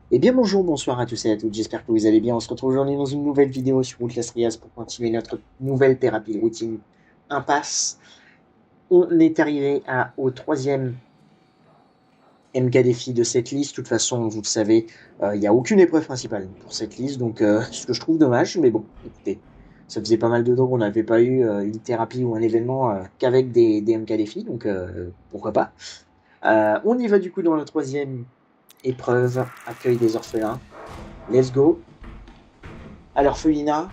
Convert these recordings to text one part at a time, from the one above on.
Eh bien bonjour, bonsoir à tous et à toutes, j'espère que vous allez bien. On se retrouve aujourd'hui dans une nouvelle vidéo sur Outlast Trias pour continuer notre nouvelle thérapie de routine impasse. On est arrivé au troisième MK défi de cette liste. De toute façon, vous le savez, il n'y a aucune épreuve principale pour cette liste, donc ce que je trouve dommage, mais bon, écoutez, ça faisait pas mal de temps qu'on n'avait pas eu une thérapie ou un événement qu'avec des MK défis, donc pourquoi pas. On y va du coup dans la troisième épreuve, accueil des orphelins. Let's go. À l'orphelinat,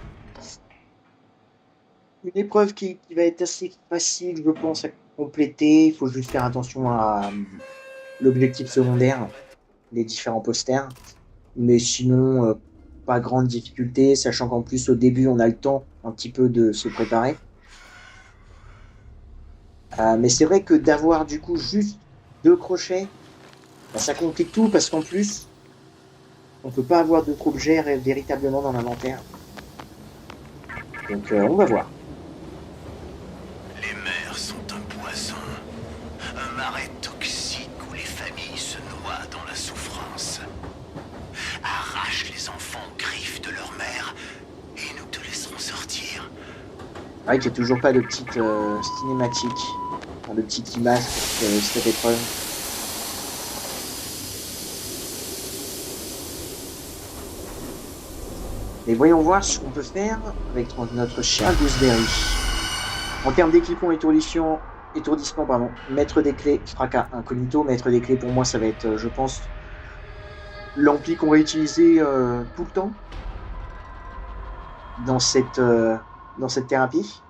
une épreuve qui va être assez facile, je pense, à compléter. Il faut juste faire attention à l'objectif secondaire, les différents posters. Mais sinon, pas grande difficulté, sachant qu'en plus, au début, on a le temps un petit peu de se préparer. Mais c'est vrai que d'avoir du coup juste deux crochets, bah, ça complique tout parce qu'en plus, on peut pas avoir d'autres objets véritablement dans l'inventaire. Donc, on va voir. Les mers sont un poison, un marais toxique où les familles se noient dans la souffrance. Arrache les enfants aux griffes de leur mère et nous te laisserons sortir. C'est vrai qu'il n'y a toujours pas de petite cinématique, enfin, de petite image pour cette épreuve. Mais voyons voir ce qu'on peut faire avec notre cher Gooseberry. En termes d'équipement étourdissement, pardon, maître des clés, fracas incognito, maître des clés pour moi ça va être, je pense, l'ampli qu'on va utiliser tout le temps dans cette thérapie.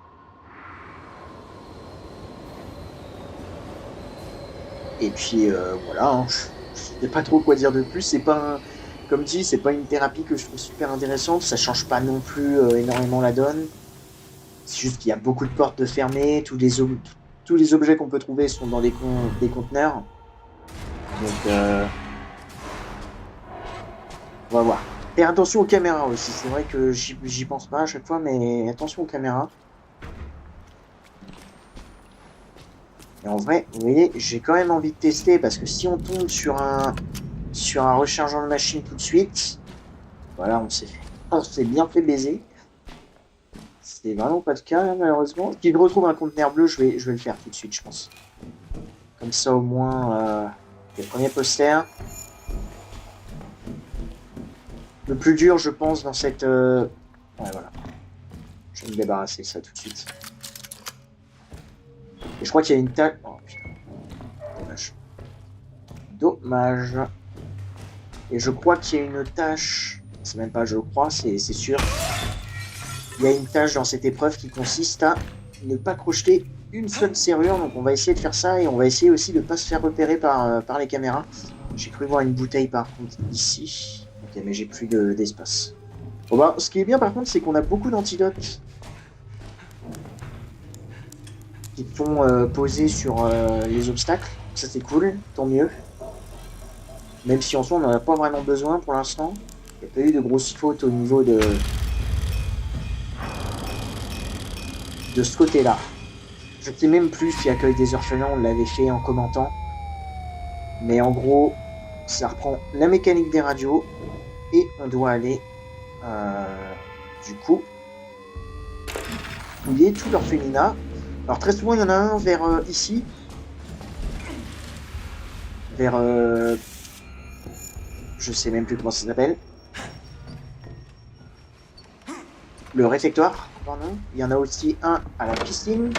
Et puis voilà, hein, je sais pas trop quoi dire de plus. C'est pas, comme dit, c'est pas une thérapie que je trouve super intéressante. Ça change pas non plus énormément la donne. C'est juste qu'il y a beaucoup de portes de fermées. Tous les objets qu'on peut trouver sont dans des conteneurs. Donc on va voir. Faire attention aux caméras aussi. C'est vrai que j'y pense pas à chaque fois, mais attention aux caméras. Et en vrai, vous voyez, j'ai quand même envie de tester parce que si on tombe sur un rechargeant de machine tout de suite, voilà, on s'est bien fait baiser. C'est vraiment pas le cas, là, malheureusement. Si je retrouve un conteneur bleu, je vais le faire tout de suite, je pense. Comme ça, au moins, le premier poster. Le plus dur, je pense, dans cette... Ouais, voilà. Je vais me débarrasser de ça tout de suite. Et je crois qu'il y a une tâche... Oh, putain. Dommage. Dommage. Et je crois qu'il y a une tâche... C'est même pas je crois, c'est sûr. Il y a une tâche dans cette épreuve qui consiste à ne pas crocheter une seule serrure. Donc on va essayer de faire ça et on va essayer aussi de ne pas se faire repérer par les caméras. J'ai cru voir une bouteille par contre ici. Ok, mais j'ai plus d'espace. Bon bah, ce qui est bien par contre, c'est qu'on a beaucoup d'antidotes qui sont posés sur les obstacles. Ça c'est cool, tant mieux. Même si en soi on n'en a pas vraiment besoin pour l'instant. Il n'y a pas eu de grosses fautes au niveau de ce côté-là. Je ne sais même plus si Accueil des orphelins on l'avait fait en commentant. Mais en gros, ça reprend la mécanique des radios et on doit aller du coup fouiller tout l'orphelinat. Alors très souvent il y en a un vers ici, vers je sais même plus comment ça s'appelle, le réfectoire, pardon. Il y en a aussi un à la piscine.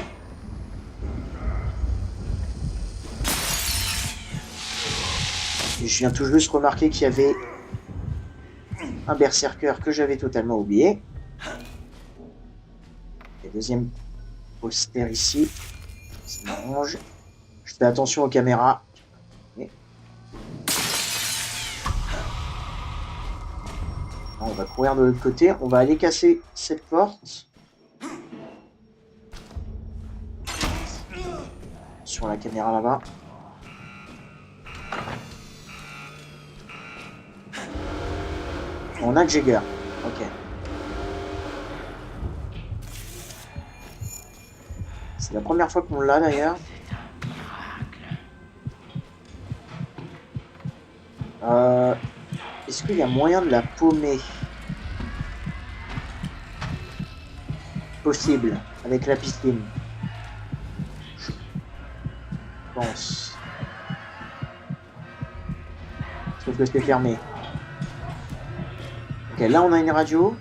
Et je viens tout juste remarquer qu'il y avait un berserker que j'avais totalement oublié. Et deuxième poster ici, ça m'arrange. Je fais attention aux caméras. On va courir de l'autre côté. On va aller casser cette porte. Sur la caméra là-bas. On a que Jagger. Ok. C'est la première fois qu'on l'a d'ailleurs. Est-ce qu'il y a moyen de la paumer? Possible, avec la piscine. Je pense. Sauf que c'est fermé. Ok, là on a une radio.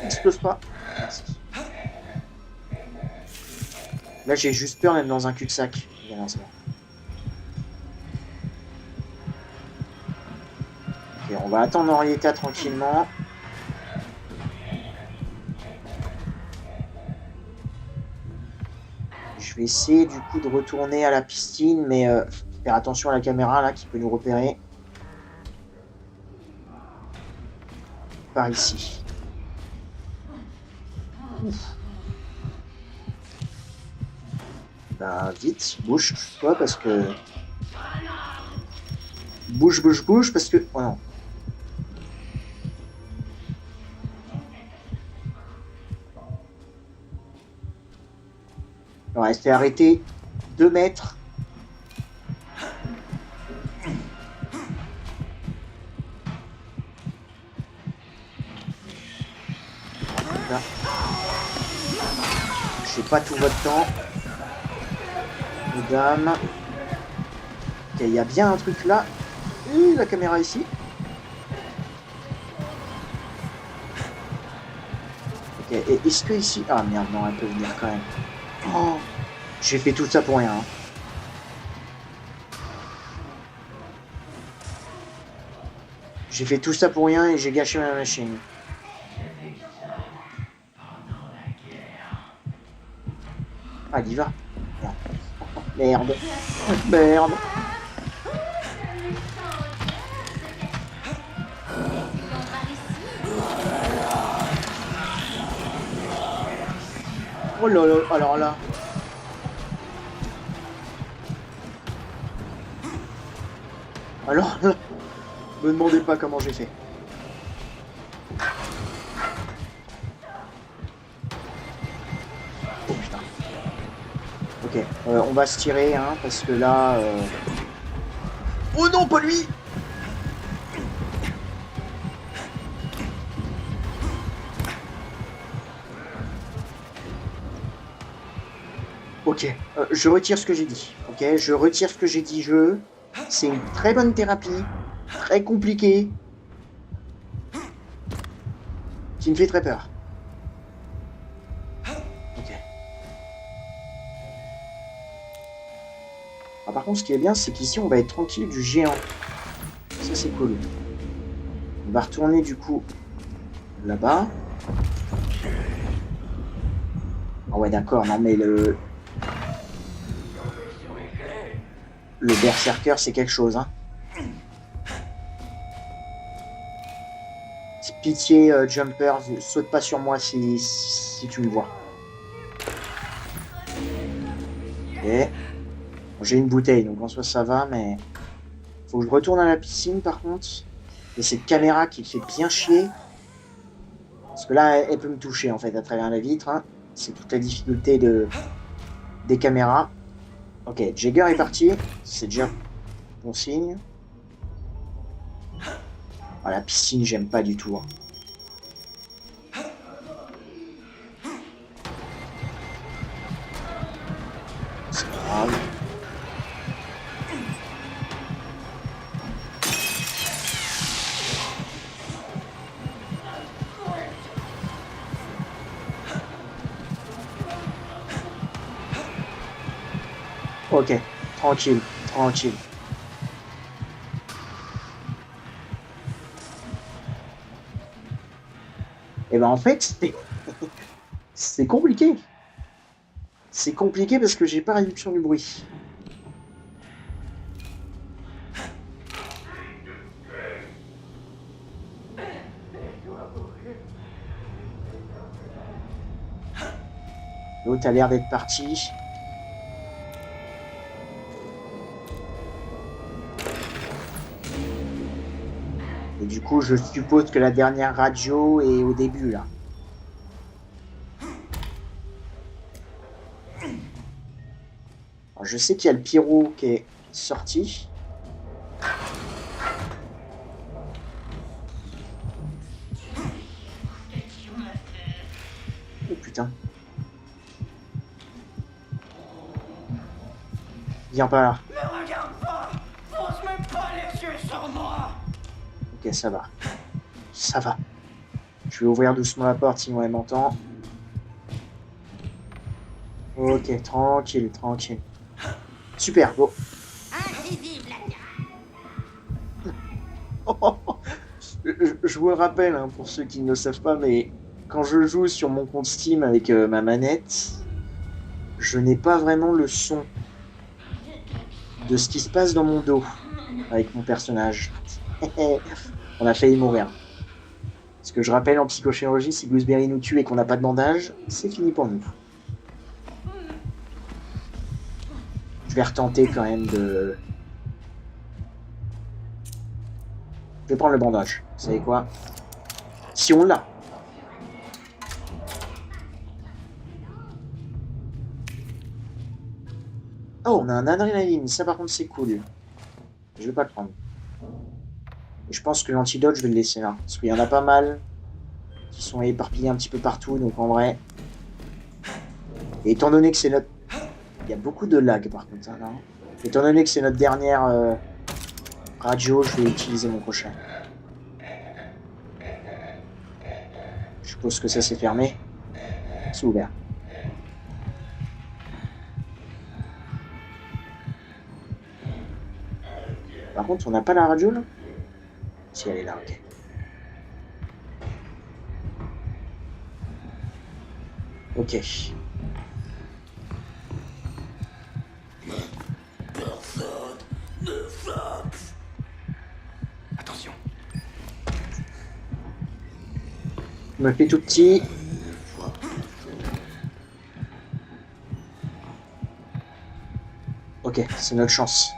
Explose pas. Merci. Là j'ai juste peur d'être dans un cul-de-sac. Bien, c'est bon. Ok, on va attendre Henrietta tranquillement. Je vais essayer du coup de retourner à la piscine, mais faire attention à la caméra là qui peut nous repérer. Par ici. Ouf. Bah vite, bouge toi parce que... Bouge parce que... Oh non. On va rester arrêté 2 mètres. Là. Je sais pas tout votre temps. Mesdames. Ok, il y a bien un truc là. La caméra ici. Ok, et est-ce que ici... Ah merde, non, elle peut venir quand même. Oh, j'ai fait tout ça pour rien. Hein. J'ai fait tout ça pour rien et j'ai gâché ma machine. Ah, il y va. Merde. Merde. Oh là là, alors là. Alors là, me demandez pas comment j'ai fait. Oh putain. Ok, on va se tirer, hein, parce que là... Oh non, pas lui! Ok, je retire ce que j'ai dit. Ok, je retire ce que j'ai dit. C'est une très bonne thérapie, très compliquée, qui me fait très peur. Ok. Ah, par contre, ce qui est bien, c'est qu'ici, on va être tranquille du géant. Ça, c'est cool. On va retourner du coup là-bas. Ah ouais, d'accord. Non, mais le berserker, c'est quelque chose, hein. Pitié, Jumper, saute pas sur moi si tu me vois. Ok. Bon, j'ai une bouteille, donc en soi ça va, mais... Faut que je retourne à la piscine, par contre. Et cette caméra qui fait bien chier. Parce que là, elle peut me toucher, en fait, à travers la vitre. Hein. C'est toute la difficulté des caméras. Ok, Jagger est parti. C'est déjà bon signe. Ah, la piscine, j'aime pas du tout. Hein. C'est pas grave. Ok, tranquille, tranquille. Et ben en fait, c'est compliqué. C'est compliqué parce que j'ai pas réduction du bruit. L'autre a l'air d'être parti. Et du coup, je suppose que la dernière radio est au début, là. Alors, je sais qu'il y a le pyro qui est sorti. Oh putain. Viens pas là. Ne regarde pas! Pose même pas les yeux sur moi! Ok, ça va. Ça va. Je vais ouvrir doucement la porte sinon elle m'entend. Ok, tranquille, tranquille. Super, bon. Invisible, Je vous le rappelle, hein, pour ceux qui ne le savent pas, mais quand je joue sur mon compte Steam avec ma manette, je n'ai pas vraiment le son de ce qui se passe dans mon dos avec mon personnage. On a failli mourir. Ce que je rappelle en psychochirurgie, si Gooseberry nous tue et qu'on n'a pas de bandage, c'est fini pour nous. Je vais retenter quand même de... Je vais prendre le bandage. Vous savez quoi? Si on l'a. Oh, on a un adrénaline. Ça, par contre, c'est cool. Je vais pas le prendre. Et je pense que l'antidote, je vais le laisser là. Parce qu'il y en a pas mal qui sont éparpillés un petit peu partout. Donc, en vrai... Et étant donné que c'est notre... Il y a beaucoup de lag, par contre. Hein, là. Étant donné que c'est notre dernière radio, je vais utiliser mon crochet. Je suppose que ça, c'est fermé. C'est ouvert. Par contre, on n'a pas la radio, là? Si, elle est là, ok. Ok. Attention. Je me fais tout petit. Ok, c'est notre chance.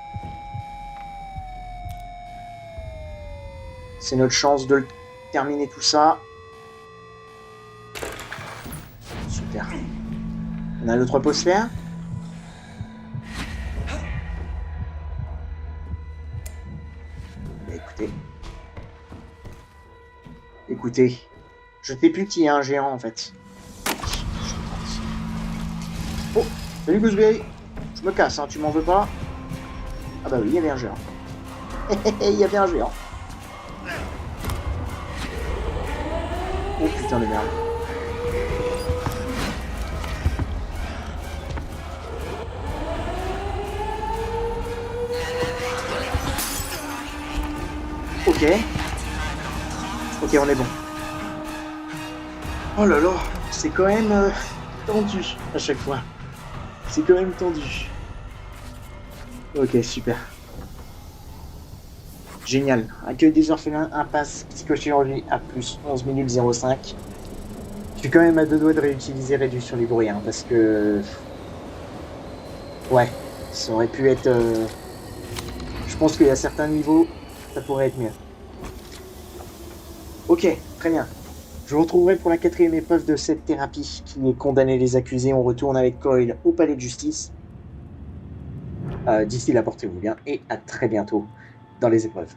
C'est notre chance de terminer tout ça. Super. On a l'autre posphère. Bah, écoutez, je sais plus qui est un géant en fait. Oh, salut Gooseberry. Je me casse, hein, tu m'en veux pas? Ah bah oui, il y avait un géant. Il y avait un géant. Oh putain de merde. Ok. Ok, on est bon. Oh là là, c'est quand même tendu à chaque fois. C'est quand même tendu. Ok, super. Génial. Accueil des orphelins, impasse, psychochirurgie à plus 11 minutes 05. Je suis quand même à deux doigts de réutiliser réduction du bruit, hein, parce que... Ouais, ça aurait pu être... Je pense qu'il y a certains niveaux, ça pourrait être mieux. Ok, très bien. Je vous retrouverai pour la 4e épreuve de cette thérapie qui est condamner les accusés. On retourne avec Coyle au palais de justice. D'ici là, portez-vous bien et à très bientôt dans les épreuves.